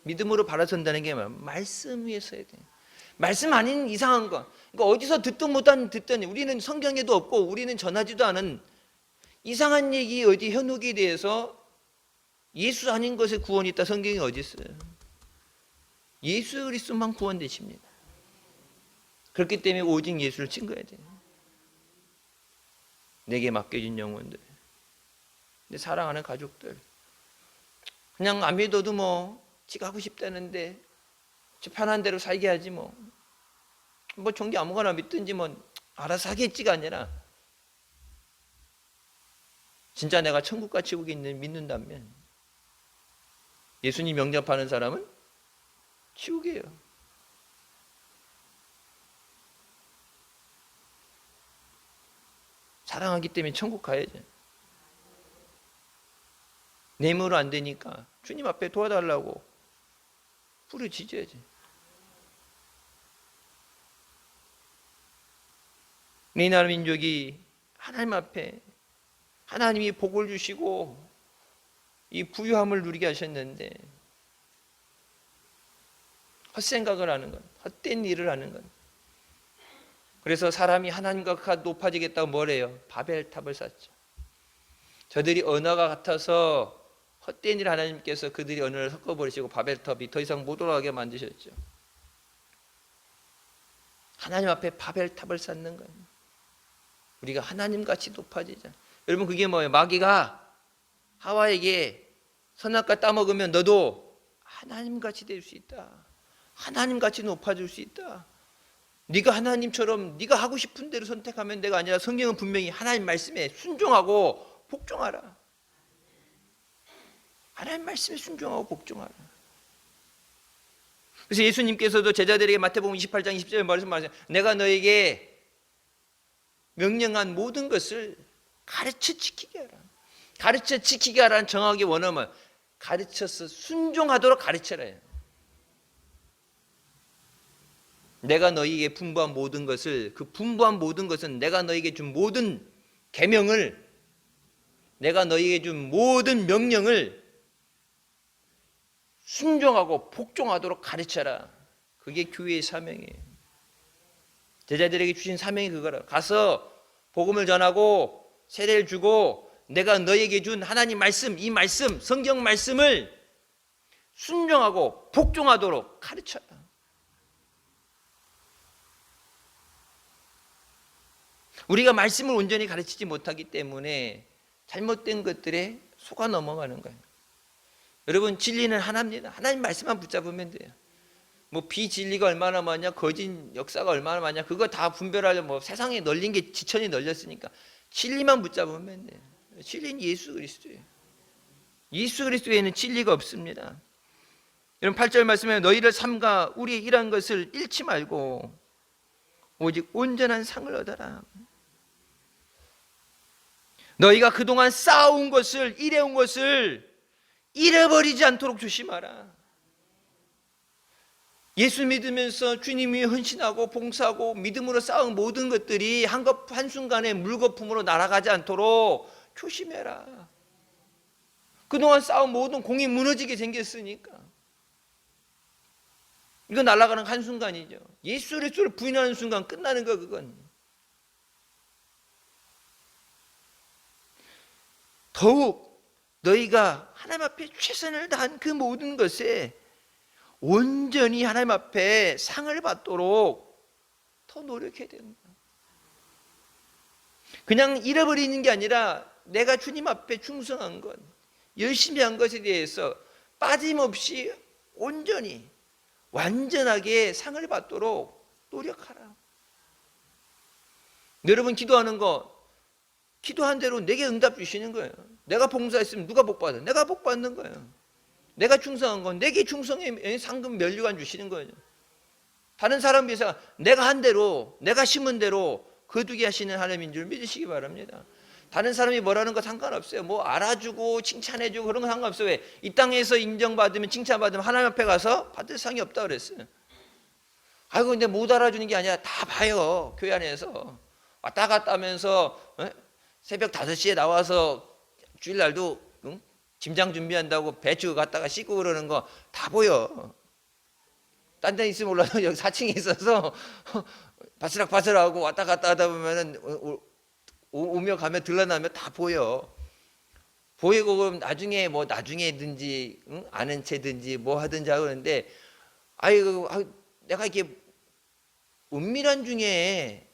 믿음으로 바로 선다는 게 말씀 위에 서야 돼. 말씀 아닌 이상한 거. 그러니까 어디서 듣든 못한 듣든 우리는 성경에도 없고 우리는 전하지도 않은 이상한 얘기 어디 현혹에 대해서 예수 아닌 것에 구원이 있다. 성경이 어디 있어요? 예수 그리스도만 구원되십니다. 그렇기 때문에 오직 예수를 증거해야 돼요. 내게 맡겨진 영혼들, 내 사랑하는 가족들, 그냥 안 믿어도 뭐 지가 하고 싶다는데 편한 대로 살게 하지 뭐 종교 아무거나 믿든지 뭐 알아서 하겠지가 아니라 진짜 내가 천국같이 오게 믿는다면 예수님 영접하는 사람은 지옥이에요. 사랑하기 때문에 천국 가야죠. 내 힘으로 안 되니까 주님 앞에 도와달라고 부르짖어야지. 이 나라 민족이 하나님 앞에 하나님이 복을 주시고 이 부유함을 누리게 하셨는데 헛생각을 하는 것, 헛된 일을 하는 것. 그래서 사람이 하나님과 높아지겠다고 뭐래요? 바벨탑을 쌓죠. 저들이 언어가 같아서 헛된 일 하나님께서 그들이 언어를 섞어버리시고 바벨탑이 더 이상 못 올라가게 만드셨죠. 하나님 앞에 바벨탑을 쌓는 거예요. 우리가 하나님같이 높아지자. 여러분 그게 뭐예요? 마귀가 하와에게 선악과 따먹으면 너도 하나님같이 될 수 있다. 하나님같이 높아질 수 있다. 네가 하나님처럼 네가 하고 싶은 대로 선택하면 내가 아니라 성경은 분명히 하나님 말씀에 순종하고 복종하라. 하나님 말씀에 순종하고 복종하라. 그래서 예수님께서도 제자들에게 마태복음 28장 20절에 말씀하세요. 내가 너에게 명령한 모든 것을 가르쳐 지키게 하라. 가르쳐 지키게 하라는 정확하게 원어는 가르쳐서 순종하도록 가르쳐라. 내가 너희에게 분부한 모든 것을, 그 분부한 모든 것은 내가 너희에게 준 모든 계명을, 내가 너희에게 준 모든 명령을 순종하고 복종하도록 가르쳐라. 그게 교회의 사명이에요. 제자들에게 주신 사명이 그거라. 가서 복음을 전하고 세례를 주고 내가 너에게 준 하나님 말씀, 이 말씀, 성경 말씀을 순종하고 복종하도록 가르쳐라. 우리가 말씀을 온전히 가르치지 못하기 때문에 잘못된 것들에 속아 넘어가는 거예요. 여러분, 진리는 하나입니다. 하나님 말씀만 붙잡으면 돼요. 뭐 비진리가 얼마나 많냐, 거짓 역사가 얼마나 많냐, 그거 다 분별하려 뭐 세상에 널린 게 지천이 널렸으니까 진리만 붙잡으면 돼요. 진리는 예수 그리스도예요. 예수 그리스도에는 진리가 없습니다. 여러분 8절 말씀에 너희를 삼가 우리의 일한 것을 잃지 말고 오직 온전한 상을 얻어라. 너희가 그동안 쌓아온 것을, 일해온 것을 잃어버리지 않도록 조심하라. 예수 믿으면서 주님이 헌신하고 봉사하고 믿음으로 쌓은 모든 것들이 한순간에 물거품으로 날아가지 않도록 조심해라. 그동안 쌓은 모든 공이 무너지게 생겼으니까. 이거 날아가는 한순간이죠. 예수 그리스도를 부인하는 순간 끝나는 거 그건. 더욱 너희가 하나님 앞에 최선을 다한 그 모든 것에 온전히 하나님 앞에 상을 받도록 더 노력해야 됩니다. 그냥 잃어버리는 게 아니라 내가 주님 앞에 충성한 것, 열심히 한 것에 대해서 빠짐없이 온전히 완전하게 상을 받도록 노력하라. 여러분 기도하는 거 기도한 대로 내게 응답 주시는 거예요. 내가 봉사했으면 누가 복 받아? 내가 복 받는 거예요. 내가 충성한 건 내게 충성의 상금 면류관 주시는 거예요. 다른 사람 비해서 내가 한 대로, 내가 심은 대로 거두게 하시는 하나님인 줄 믿으시기 바랍니다. 다른 사람이 뭐라는 거 상관없어요. 뭐 알아주고 칭찬해주고 그런 거 상관없어요. 왜? 이 땅에서 인정받으면 칭찬받으면 하나님 앞에 가서 받을 상이 없다 그랬어요. 아이고 근데 못 알아주는 게 아니라 다 봐요. 교회 안에서 왔다 갔다 하면서 새벽 5시에 나와서 주일날도 짐장 준비한다고 배추 갖다가 씻고 그러는 거 다 보여. 딴 데 있으면 몰라도 여기 4층에 있어서 바스락바스락하고 왔다 갔다 하다 보면은 오며 가며 들러나며 다 보여. 보이고 그럼 나중에든지 아는 채든지 뭐 하든지 하는데 아이고 내가 이렇게 은밀한 중에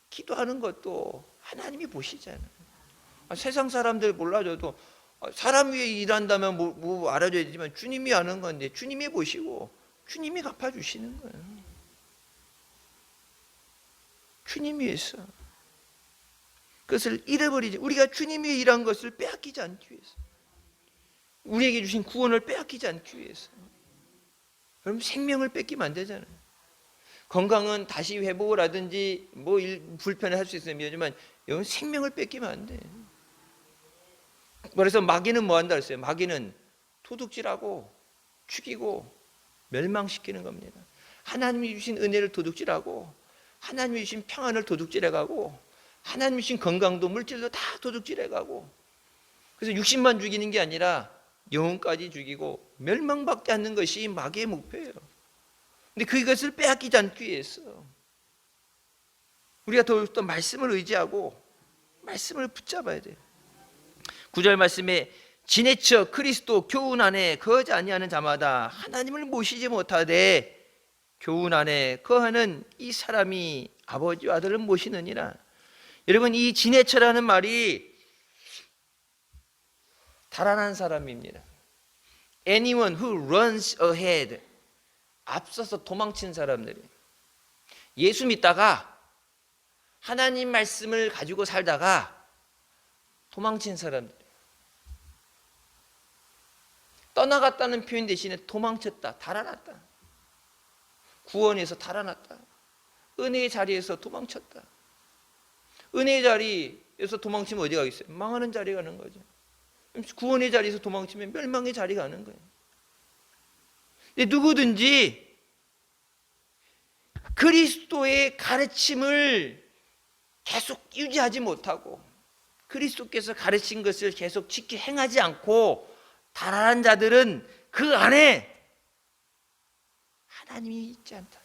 기도하는 것도 하나님이 보시잖아요. 세상 사람들 몰라줘도 사람 위에 일한다면 뭐 알아줘야 되지만 주님이 아는 건데 주님이 보시고 주님이 갚아주시는 거예요. 주님 위해서 그것을 잃어버리지, 우리가 주님 위에 일한 것을 빼앗기지 않기 위해서, 우리에게 주신 구원을 빼앗기지 않기 위해서. 그럼 생명을 뺏기면 안 되잖아요. 건강은 다시 회복을 하든지 뭐 불편을 할 수 있으면 이건 생명을 뺏기면 안 돼. 그래서 마귀는 뭐 한다 그랬어요? 마귀는 도둑질하고 죽이고 멸망시키는 겁니다. 하나님이 주신 은혜를 도둑질하고 하나님이 주신 평안을 도둑질해가고 하나님이 주신 건강도 물질도 다 도둑질해가고, 그래서 육신만 죽이는 게 아니라 영혼까지 죽이고 멸망받게 하는 것이 마귀의 목표예요. 근데 그것을 빼앗기지 않기 위해서 우리가 더욱더 말씀을 의지하고 말씀을 붙잡아야 돼요. 9절 말씀에 지내쳐 그리스도 교훈 안에 거하지 아니하는 자마다 하나님을 모시지 못하되 교훈 안에 거하는 이 사람이 아버지와 아들을 모시느니라. 여러분, 이 지내쳐라는 말이 달아난 사람입니다. Anyone who runs ahead, 앞서서 도망친 사람들이. 예수 믿다가 하나님 말씀을 가지고 살다가 도망친 사람들. 떠나갔다는 표현 대신에 도망쳤다, 달아났다. 구원에서 달아났다. 은혜의 자리에서 도망쳤다. 은혜의 자리에서 도망치면 어디 가겠어요? 망하는 자리 가는 거죠. 구원의 자리에서 도망치면 멸망의 자리 가는 거예요. 근데 누구든지 그리스도의 가르침을 계속 유지하지 못하고 그리스도께서 가르친 것을 계속 지켜 행하지 않고 달아난 자들은 그 안에 하나님이 있지 않다.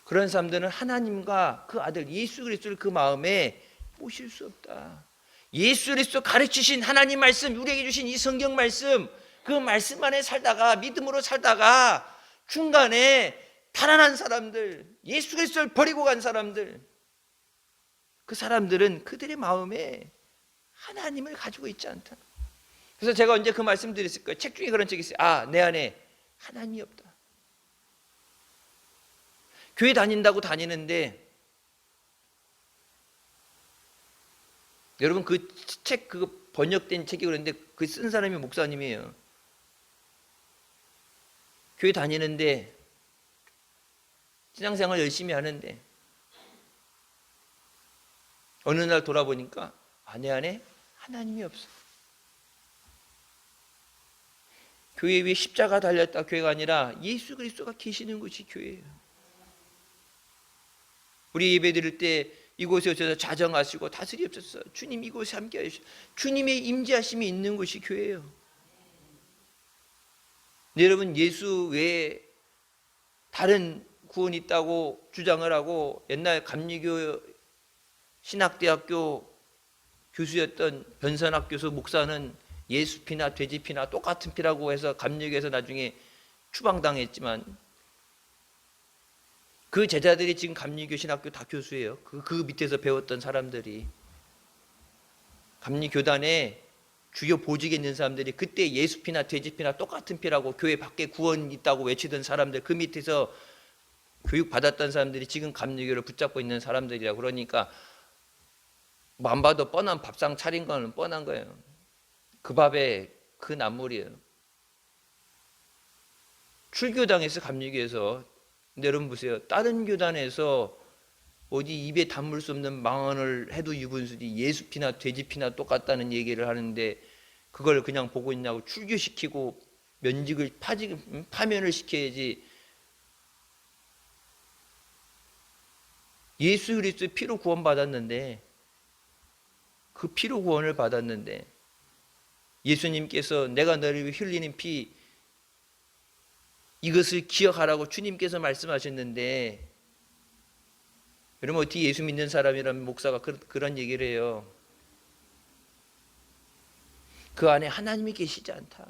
그런 사람들은 하나님과 그 아들 예수 그리스도를 그 마음에 모실 수 없다. 예수 그리스도 가르치신 하나님 말씀, 우리에게 주신 이 성경 말씀, 그 말씀 안에 살다가 믿음으로 살다가 중간에 달아난 사람들, 예수 그리스도를 버리고 간 사람들, 그 사람들은 그들의 마음에 하나님을 가지고 있지 않다. 그래서 제가 언제 그 말씀 드렸을 거예요. 책 중에 그런 책이 있어요. 아, 내 안에 하나님이 없다. 교회 다닌다고 다니는데, 여러분 그 책 그거 번역된 책이 그런데 그 쓴 사람이 목사님이에요. 교회 다니는데 신앙생활 열심히 하는데 어느 날 돌아보니까 내 안에 하나님이 없어. 교회 위에 십자가 달렸다 교회가 아니라 예수 그리스도가 계시는 곳이 교회예요. 우리 예배 드릴 때 이곳에 오셔서 자정하시고 다스리옵소서. 주님 이곳에 함께 하시오. 주님의 임재하심이 있는 곳이 교회예요. 네, 여러분 예수 외에 다른 구원이 있다고 주장을 하고 옛날 감리교 신학대학교 교수였던 변선학 교수 목사는 예수 피나 돼지 피나 똑같은 피라고 해서 감리교에서 나중에 추방당했지만 그 제자들이 지금 감리교 신학교 다 교수예요. 그 밑에서 배웠던 사람들이 감리교단에 주요 보직에 있는 사람들이 그때 예수 피나 돼지 피나 똑같은 피라고 교회 밖에 구원 있다고 외치던 사람들, 그 밑에서 교육 받았던 사람들이 지금 감리교를 붙잡고 있는 사람들이라. 그러니까 뭐 안 봐도 뻔한 밥상 차린 거는 뻔한 거예요. 그 밥에 그 난물이에요. 출교당에서 감리교에서, 근데 여러분 보세요. 다른 교단에서 어디 입에 담을 수 없는 망언을 해도 유분수지 예수 피나 돼지 피나 똑같다는 얘기를 하는데 그걸 그냥 보고 있냐고 출교시키고 면직을 파면을 시켜야지. 예수 그리스도의 피로 구원받았는데, 그 피로 구원을 받았는데 예수님께서 내가 너를 위해 흘리는 피 이것을 기억하라고 주님께서 말씀하셨는데, 여러분 어떻게 예수 믿는 사람이라면 목사가 그런 얘기를 해요. 그 안에 하나님이 계시지 않다.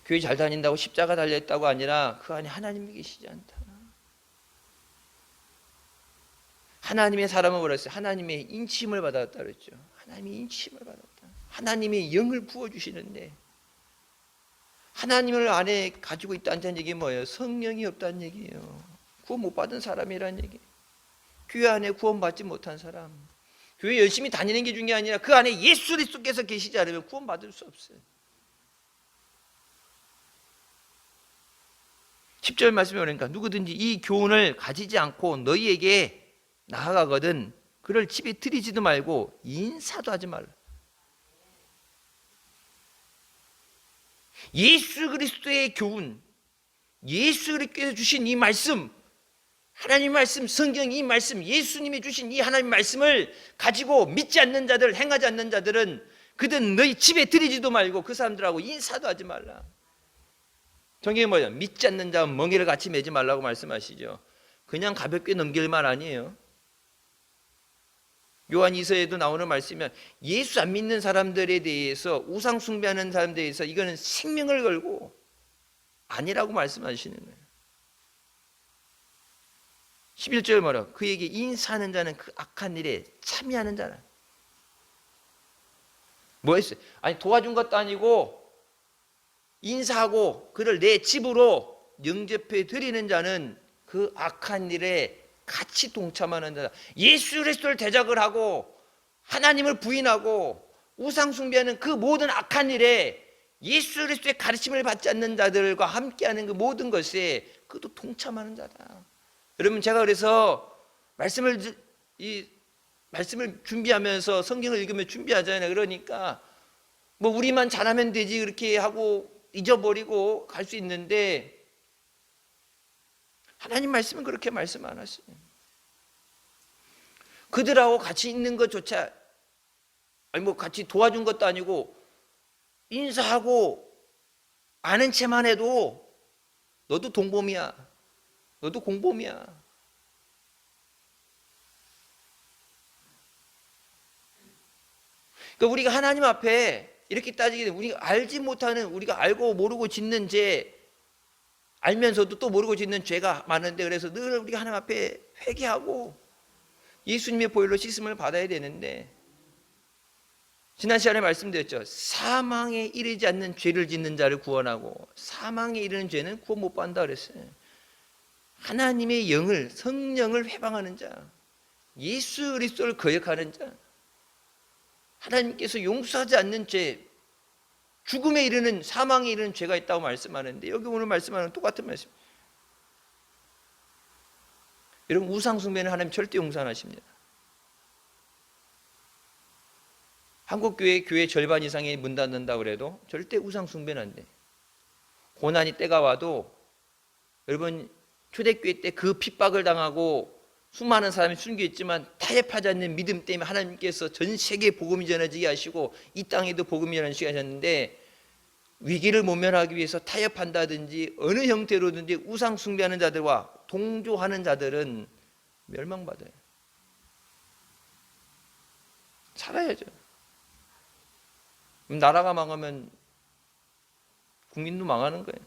교회 잘 다닌다고 십자가 달려있다고 아니라 그 안에 하나님이 계시지 않다. 하나님의 사람은 뭐라 했어요? 하나님의 인침을 받았다 그랬죠. 하나님의 인침을 받았다. 하나님의 영을 부어주시는데 하나님을 안에 가지고 있다는 얘기 뭐예요? 성령이 없다는 얘기예요. 구원 못 받은 사람이라는 얘기. 교회 안에 구원 받지 못한 사람. 교회 열심히 다니는 게 중요한 게 아니라 그 안에 예수 그리스도께서 계시지 않으면 구원 받을 수 없어요. 10절 말씀에 그러니까 누구든지 이 교훈을 가지지 않고 너희에게 나아가거든 그를 집에 들이지도 말고 인사도 하지 말라. 예수 그리스도의 교훈, 예수 그리스도께서 주신 이 말씀, 하나님 말씀, 성경 이 말씀, 예수님이 주신 이 하나님 말씀을 가지고 믿지 않는 자들, 행하지 않는 자들은 그들은 너희 집에 들이지도 말고 그 사람들하고 인사도 하지 말라. 성경이 뭐예요? 믿지 않는 자는 멍에를 같이 매지 말라고 말씀하시죠. 그냥 가볍게 넘길 말 아니에요. 요한 2서에도 나오는 말씀이면 예수 안 믿는 사람들에 대해서, 우상 숭배하는 사람들에 대해서 이거는 생명을 걸고 아니라고 말씀하시는 거예요. 11절 뭐라? 그에게 인사하는 자는 그 악한 일에 참여하는 자라. 뭐 했어요? 아니 도와준 것도 아니고 인사하고 그를 내 집으로 영접해 드리는 자는 그 악한 일에 같이 동참하는 자다. 예수 그리스도를 대적을 하고 하나님을 부인하고 우상 숭배하는 그 모든 악한 일에 예수 그리스도의 가르침을 받지 않는 자들과 함께하는 그 모든 것에 그도 동참하는 자다. 여러분 제가 그래서 말씀을 준비하면서 성경을 읽으면 준비하잖아요. 그러니까 뭐 우리만 잘하면 되지 그렇게 하고 잊어버리고 갈 수 있는데 하나님 말씀은 그렇게 말씀 안 하시요. 그들하고 같이 있는 것조차, 아니 뭐 같이 도와준 것도 아니고 인사하고 아는 체만 해도 너도 동범이야. 너도 공범이야. 그러니까 우리가 하나님 앞에 이렇게 따지게 되면 우리가 알지 못하는, 우리가 알고 모르고 짓는 죄, 알면서도 또 모르고 짓는 죄가 많은데, 그래서 늘 우리가 하나님 앞에 회개하고 예수님의 보혈로 씻음을 받아야 되는데, 지난 시간에 말씀드렸죠. 사망에 이르지 않는 죄를 짓는 자를 구원하고 사망에 이르는 죄는 구원 못 받는다 그랬어요. 하나님의 영을, 성령을 회방하는 자, 예수 그리스도를 거역하는 자, 하나님께서 용서하지 않는 죄, 죽음에 이르는, 사망에 이르는 죄가 있다고 말씀하는데, 여기 오늘 말씀하는 똑같은 말씀. 여러분, 우상 숭배는 하나님 절대 용서 안 하십니다. 한국 교회 절반 이상이 문 닫는다 그래도 절대 우상 숭배는 안 돼. 고난이 때가 와도, 여러분 초대교회 때 그 핍박을 당하고 수많은 사람이 숨겨 있지만 타협하지 않는 믿음 때문에 하나님께서 전 세계에 복음이 전해지게 하시고 이 땅에도 복음이 전해지게 하셨는데, 위기를 모면하기 위해서 타협한다든지 어느 형태로든지 우상 숭배하는 자들과 동조하는 자들은 멸망받아요. 살아야죠. 나라가 망하면 국민도 망하는 거예요.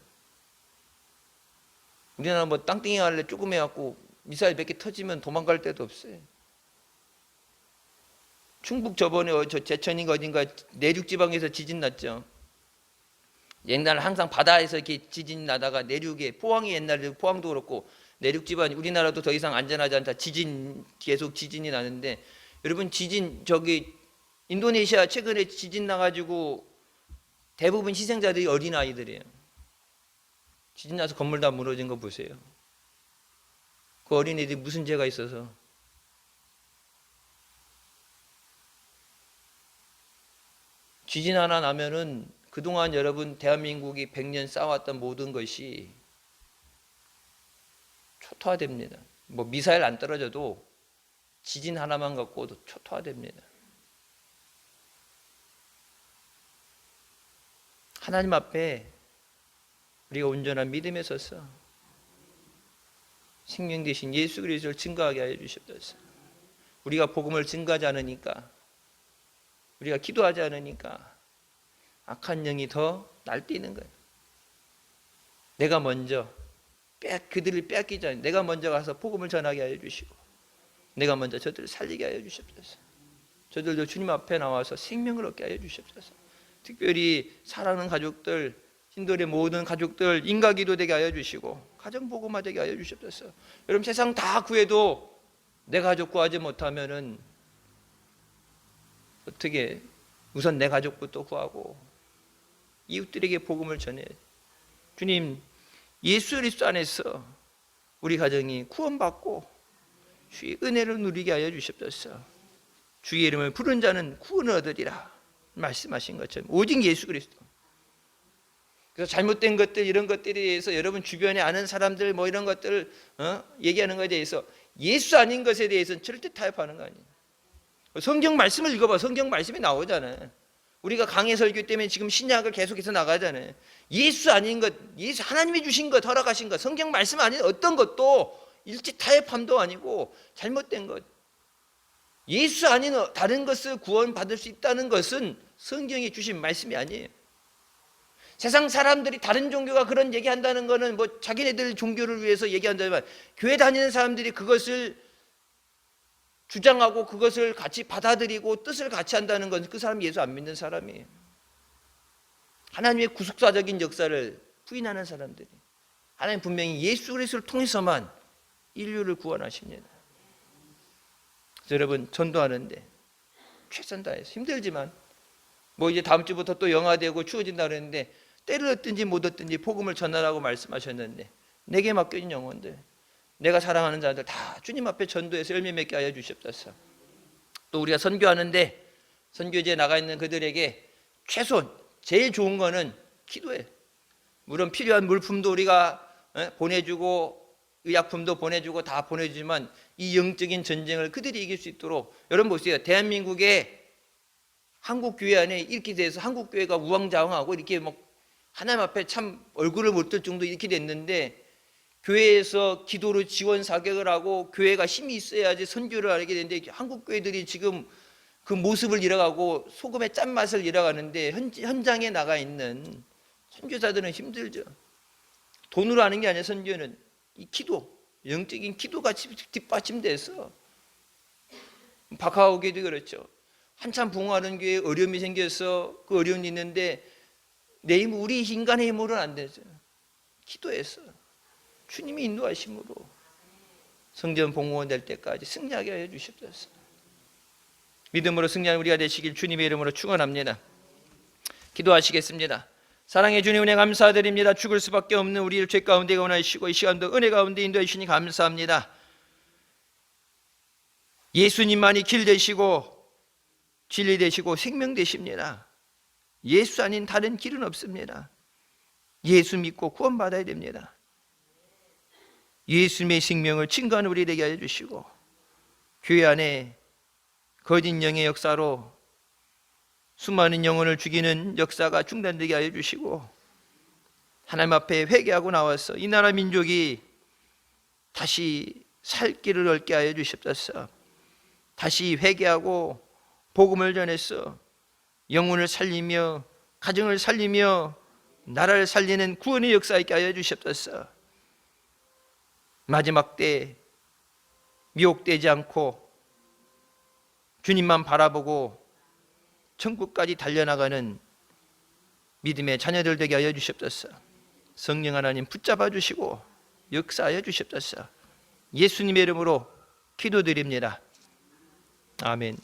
우리나라 뭐 땅땡이 할래 조금 해갖고 미사일 몇 개 터지면 도망갈 데도 없어요. 충북 저번에 저 제천인가 어딘가 내륙 지방에서 지진 났죠. 옛날 항상 바다에서 이렇게 지진 나다가 내륙에, 포항이 옛날에 포항도 그렇고 내륙 지방, 우리나라도 더 이상 안전하지 않다, 지진, 계속 지진이 나는데, 여러분 지진, 저기 인도네시아 최근에 지진 나가지고 대부분 희생자들이 어린아이들이에요. 지진 나서 건물 다 무너진 거 보세요. 그 어린이들이 무슨 죄가 있어서. 지진 하나 나면은 그동안 여러분 대한민국이 100년 쌓아왔던 모든 것이 초토화됩니다. 뭐 미사일 안 떨어져도 지진 하나만 갖고도 초토화됩니다. 하나님 앞에 우리가 온전한 믿음에 서서 생명 되신 예수 그리스도를 증거하게 하여 주시옵소서. 우리가 복음을 증거하지 않으니까, 우리가 기도하지 않으니까 악한 영이 더 날뛰는 거예요. 내가 먼저 그들을 빼앗기지 않아요. 내가 먼저 가서 복음을 전하게 하여 주시고, 내가 먼저 저들을 살리게 하여 주시옵소서. 저들도 주님 앞에 나와서 생명을 얻게 하여 주시옵소서. 특별히 사랑하는 가족들, 신도의 모든 가족들 인가기도 되게 하여 주시고 가정복음화 되게 하여 주시옵소서. 여러분, 세상 다 구해도 내 가족 구하지 못하면은 어떻게, 우선 내 가족부터 구하고 이웃들에게 복음을 전해. 주님, 예수 그리스도 안에서 우리 가정이 구원받고 주의 은혜를 누리게 하여 주시옵소서. 주의 이름을 부른 자는 구원을 얻으리라 말씀하신 것처럼 오직 예수 그리스도. 그래서 잘못된 것들, 이런 것들에 대해서 여러분 주변에 아는 사람들 뭐 이런 것들을 얘기하는 것에 대해서 예수 아닌 것에 대해서는 절대 타협하는 거 아니에요. 성경 말씀을 읽어봐. 성경 말씀이 나오잖아요. 우리가 강해 설교 때문에 지금 신약을 계속해서 나가잖아요. 예수 아닌 것, 예수 하나님이 주신 것, 허락하신 것, 성경 말씀 아닌 어떤 것도 일체 타협함도 아니고 잘못된 것, 예수 아닌 다른 것을 구원받을 수 있다는 것은 성경이 주신 말씀이 아니에요. 세상 사람들이 다른 종교가 그런 얘기한다는 것은 뭐 자기네들 종교를 위해서 얘기한다지만, 교회 다니는 사람들이 그것을 주장하고 그것을 같이 받아들이고 뜻을 같이 한다는 건 그 사람이 예수 안 믿는 사람이에요. 하나님의 구속사적인 역사를 부인하는 사람들이. 하나님 분명히 예수 그리스도를 통해서만 인류를 구원하십니다. 그래서 여러분, 전도하는데 최선 다해서 힘들지만, 뭐 이제 다음 주부터 또 영화되고 추워진다 그랬는데, 때를 얻든지 못 얻든지 복음을 전하라고 말씀하셨는데, 내게 맡겨진 영혼들, 내가 사랑하는 자들 다 주님 앞에 전도해서 열매 맺게 하여 주시옵소서. 또 우리가 선교하는데 선교지에 나가 있는 그들에게 최소한 제일 좋은 거는 기도예요. 물론 필요한 물품도 우리가 보내주고 의약품도 보내주고 다 보내주지만, 이 영적인 전쟁을 그들이 이길 수 있도록, 여러분 보세요. 대한민국에 한국 교회 안에 이렇게 돼서 한국 교회가 우왕좌왕하고 이렇게 막 하나님 앞에 참 얼굴을 못 들 정도 이렇게 됐는데, 교회에서 기도로 지원 사격을 하고 교회가 힘이 있어야지 선교를 하게 되는데, 한국 교회들이 지금 그 모습을 잃어가고 소금의 짠맛을 잃어가는데, 현장에 나가 있는 선교사들은 힘들죠. 돈으로 하는 게 아니라 선교는 이 기도, 영적인 기도가 뒷받침돼서, 박하오교도 그렇죠. 한참 부흥하는 교회에 어려움이 생겨서 그 어려움이 있는데, 내 힘, 우리 인간의 힘으로는 안 되죠. 기도해서 주님이 인도하심으로 성전 봉헌 될 때까지 승리하게 하여 주시옵소서. 믿음으로 승리하는 우리가 되시길 주님의 이름으로 축원합니다. 기도하시겠습니다. 사랑의 주님, 은혜 감사드립니다. 죽을 수밖에 없는 우리를 죄 가운데 원하시고 이 시간도 은혜 가운데 인도해 주시니 감사합니다. 예수님만이 길 되시고 진리 되시고 생명 되십니다. 예수 아닌 다른 길은 없습니다. 예수 믿고 구원받아야 됩니다. 예수님의 생명을 증거하는 우리 되게 하여 주시고, 교회 안에 거짓 영의 역사로 수많은 영혼을 죽이는 역사가 중단되게 하여 주시고, 하나님 앞에 회개하고 나와서 이 나라 민족이 다시 살 길을 얻게 하여 주시옵소서. 다시 회개하고 복음을 전해서 영혼을 살리며 가정을 살리며 나라를 살리는 구원의 역사 있게 하여 주시옵소서. 마지막 때 미혹되지 않고 주님만 바라보고 천국까지 달려나가는 믿음의 자녀들 되게 하여 주시옵소서. 성령 하나님 붙잡아 주시고 역사하여 주시옵소서. 예수님의 이름으로 기도드립니다. 아멘.